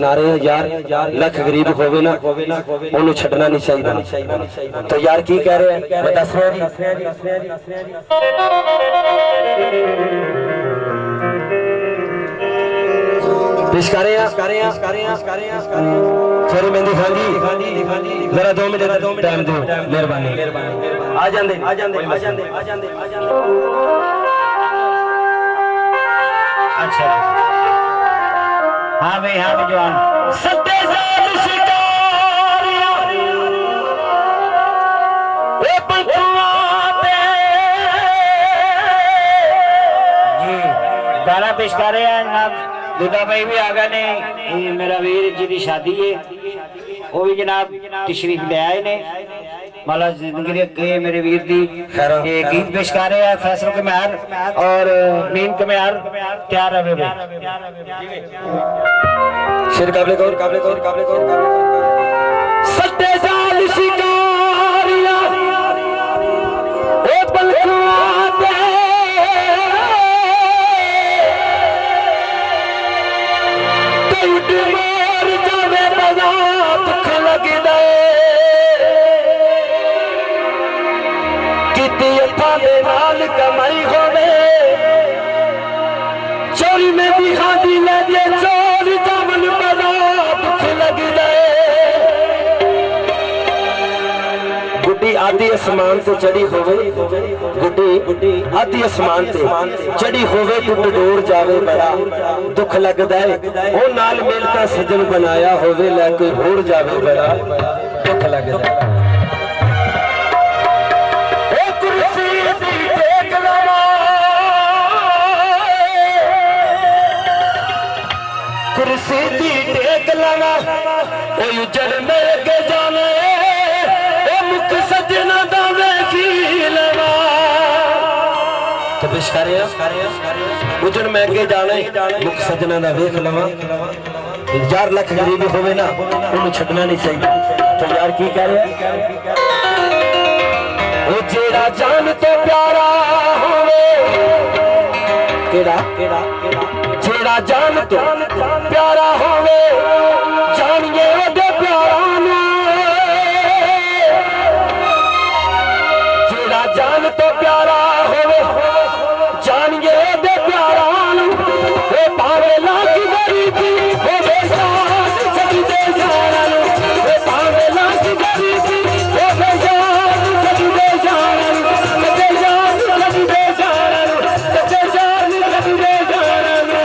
सुना रहे हैं यार, लख गरीब होवे ना उन्हें छड़ना नहीं चाहिए। तो यार की कह रहे हैं मैं दस रहा पेश करें सॉरी मेहंदी खान जी जरा 2 मिनट टाइम दो मेहरबानी। आ जाते अच्छा हाँ भाई जवान सत्ते साल शिकारिया ए पंचुआते जी गाना पेश कर रहे हैं जनाब। दुदा भाई भी आ गए ने, मेरा वीर जी की शादी है वो भी जनाब तशरीफ ले आए ने। माला जिंदगी के मेरे वीर दी ये गीत पेश कर रहे हैं फैसलों के म्यार और नींद के म्यार तैयार रहे भाई। शेर काबले सत्ते साल शिकारिया ए पलकुआते ते मार जावे बजा दुख लगदा किती अथा दे नाल कमाई होवे चोरी में भी खादी ले जे चोर जावन बजा दुख लगदा गुड्डी आदि आसमान से चढ़ी होवे गुड्डी आदि आसमान से चढ़ी होवे टुट डोर जावे बड़ा दुख लगदा है ओ नाल मिलता सजन बनाया होवे लै कोई होड़ जावे बड़ा दुख लगदा है। कुर्सी दी टेक लगा ओ उजड़ में के जाने ओ मुख सजना दा वेखी लवा तो पेश करे उजड़ में के जाने मुख सजना दा वेख लवा। यार लख गरीब होवे ना उन्हें छड़ना नहीं चाहिए। तो यार की कह रहे ओ जेड़ा जान तो प्यारा होवे केड़ा जेड़ा जान तो प्यारा होवे जानिए ओदे प्यारा नू जेड़ा जान तो प्यारा होवे जानिए ओदे प्यारा नू ओ भावे लाख गरीबी होवे जान सजदे जाना नू ओ भावे लाख गरीबी होवे जान सजदे जाना नू सजदे जान सजदे जाना नू सजदे जान सजदे जाना नू।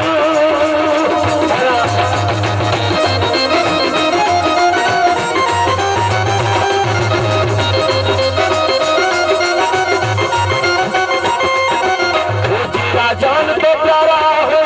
जान तो प्यारा हो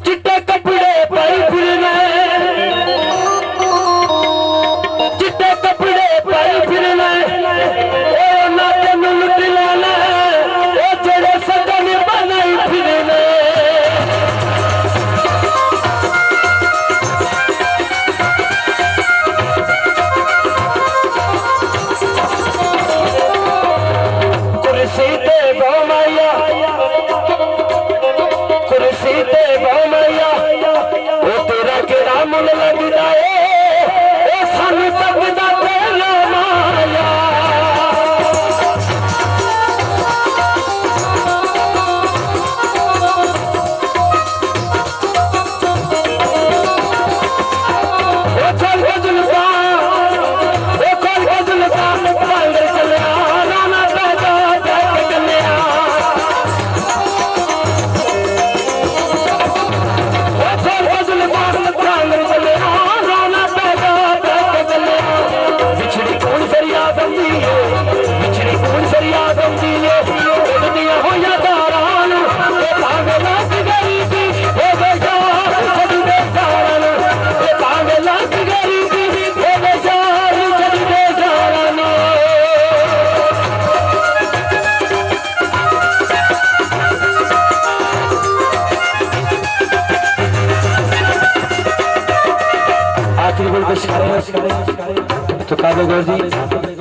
चिट्टे कपड़े पाई फिरना, चिट्टे कपड़े पाई फिरना, ओ ना तेनू लुट लेना, ओ जेड़े सजन बनाई फिरना। कुर्सी ते बहुमाया, कुर्सी ते बहुमाया, ओ तेरा केड़ा मुल लगदा ए, ओ सानू तकदा तेरा माया। ओ चल जुल्फा, ओ चल जुल्फा, पांगर चलिया राना पैदा जाके कन्या। ओ चल जुल्फा, पांगर चलिया राना पैदा जाके कन्या। बिछड़ी कौन फरियाद आंदी है, बिछड़ी कौन फरियाद आंदी है, उड़दियां होइयां तारां नूं, ए पागलां दी गरीबी हो बेजार छड्डी दे जारां नूं, ए पागलां दी गरीबी हो बेजार छड्डी दे जारां नूं। आखिरी बोल पेश करें तो काबे गौर जी।